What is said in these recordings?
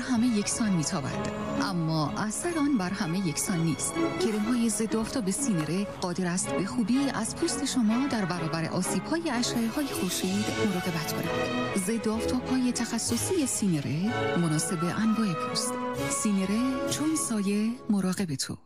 همه یکسان میتابد، اما اثر آن بر همه یکسان نیست. کرم‌های ضد آفتاب سینره قادر است به خوبی از پوست شما در برابر آسیب‌های اشعه‌های خورشید مراقبت کند. ضد آفتاب‌های تخصصی سینره مناسب انواع پوست. سینره چون سایه مراقب تو.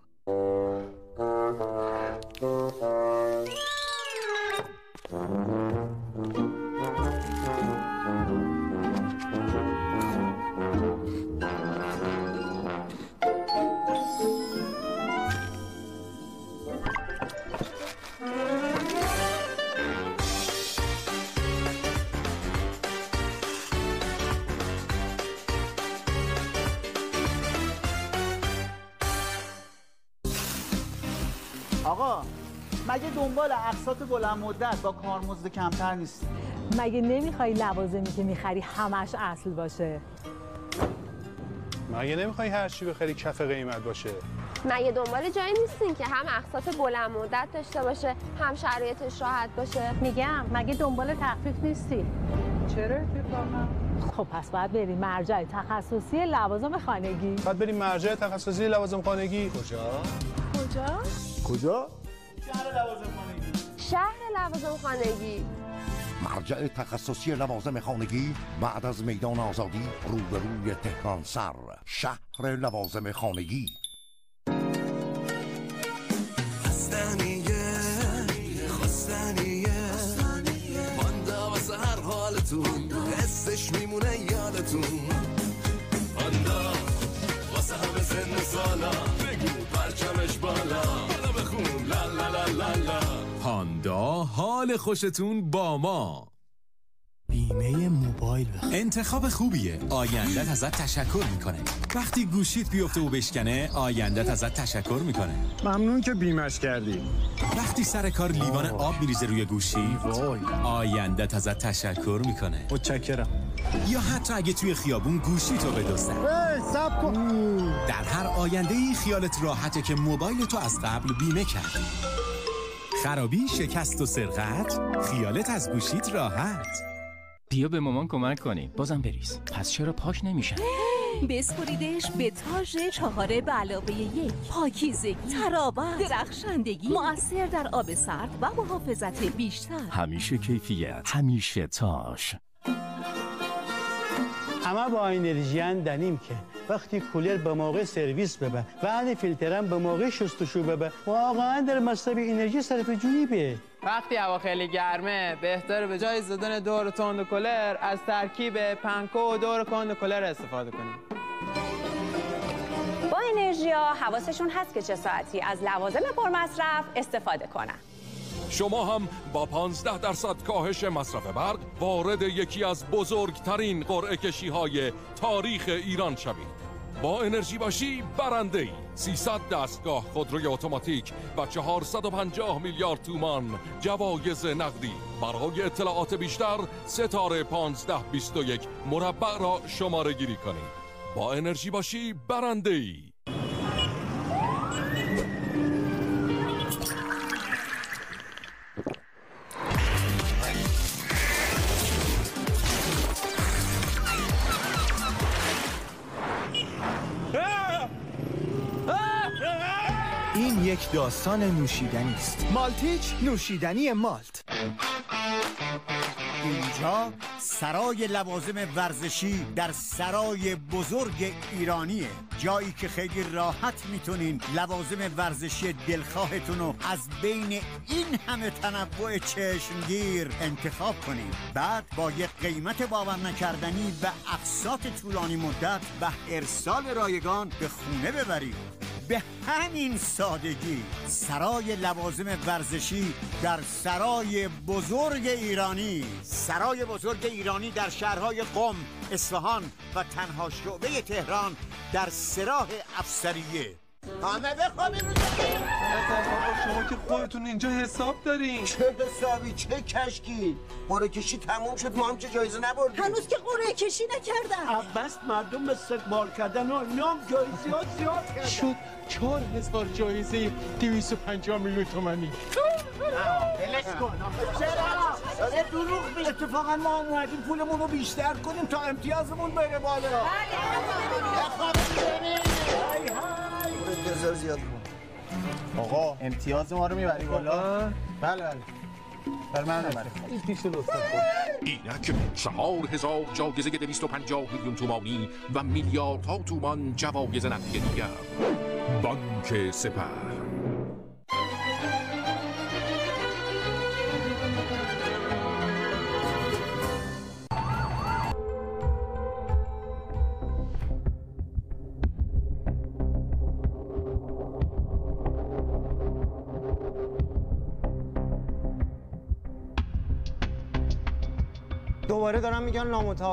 آقا مگه دنبال اقساط بلند مدت با کارمزد کمتر نیستی؟ مگه نمیخوای لوازمی که میخری همش اصل باشه؟ مگه نمیخوای هر چی بخری کف قیمت باشه؟ مگه دنبال جایی نیستین که هم اقساط بلند مدت داشته باشه هم شرایطش راحت باشه؟ میگم مگه دنبال تخفیف نیستی؟ چرا اتفاقا؟ خب پس باید بریم مرجع تخصصی لوازم خانگی. بعد بریم مرجع تخصصی لوازم خانگی. کجا؟ شهر لوازم خانگی. شهر لوازم خانگی. مرجع تخصصی لوازم خانگی بعد از میدان آزادی روبروی تهران سر، شهر لوازم خانگی. خستنیه مانده واسه هر حالتون، حسش میمونه یادتون. مانده واسه همه سن سالا، بگو پرچمش بالا، بالا بخون لا لا لا لا لا. پاندا، حال خوشتون با ما. بیمه موبایل بخیر. انتخاب خوبیه. آیندت ازت تشکر میکنه. وقتی گوشیت بیفته و بشکنه، آیندت ازت تشکر میکنه. ممنون که بیمش کردی. وقتی سر کار لیوان آب میریزه روی گوشی، آیندت ازت تشکر میکنه. متشکرم. یا حتی اگه توی خیابون گوشیتو بدزدن. صبر کن. در هر آینده‌ای خیالت راحته که موبایل تو از قبل بیمه کردی. خرابی، شکست و سرقت، خیالت از گوشیت راحت. بیا به مامان کمک کنیم. بازم بریز. پس چرا پاک نمیشن؟ بسپریدش به تاژ 4 به علاوه 1. پاکیزگی، تراوت، درخشندگی، مؤثر در آب سرد و محافظت بیشتر. همیشه کیفیت، همیشه تاژ. همه با انرژیان دانیم که وقتی کولر به موقع سرویس ببه و فیلترم به موقع شستشو ببه، واقعا در مصرف انرژی صرف جویی. وقتی هوا خیلی گرمه بهتره به جای زدن دور تند کولر از ترکیب پنکو و دور کند کولر استفاده کنیم. با انرژیا حواسشون هست که چه ساعتی از لوازم پرمصرف استفاده کنن. شما هم با 15% کاهش مصرف برق وارد یکی از بزرگترین قرعه کشی‌های تاریخ ایران شوید. با انرژی باشی برنده‌ای. 300 دستگاه خودروی اتوماتیک و 450 میلیارد تومان جوایز نقدی. برای اطلاعات بیشتر ستاره 1521 مربع را شماره گیری کنید. با انرژی باشی برنده‌ای. این یک داستان نوشیدنی است. مالتیچ، نوشیدنی مالت. اینجا سرای لوازم ورزشی در سرای بزرگ ایرانیه، جایی که خیلی راحت میتونین لوازم ورزشی دلخواهتون رو از بین این همه تنوع چشمگیر انتخاب کنین. بعد با یک قیمت باور نکردنی و اقساط طولانی مدت و ارسال رایگان به خونه ببرید. به همین سادگی سرای لوازم ورزشی در سرای بزرگ ایرانی. سرای بزرگ ایرانی در شهرهای قم، اصفهان و تنها شعبه تهران در سراح افسریه. همه بخوابیم. شما که خودتون اینجا حساب دارین. چه حسابی، چه کشکی؟ قرعه کشی تموم شد، ما هم چه جایزه نبردیم. هنوز که قرعه کشی نکردن. بس مردم استقبال کردن و نام جایزه زیاد کردن. شد 4000 جایزه 250 میلیون تومانی. بلش کن. چرا؟ داره دروغ میگه. اتفاقا ما اومدیم پولمون رو بیشتر کنیم تا امتیازمون بره بالا. بذار زیاد کن. آقا امتیاز ما رو میبری بالا؟ بله بر من نبری. این پیش لطفا اینک 4000 جایزه 250 میلیون تومانی و میلیاردها تومان جوایز نقدی دیگر. بانک سپر. دوباره دارم میگن نامتعارف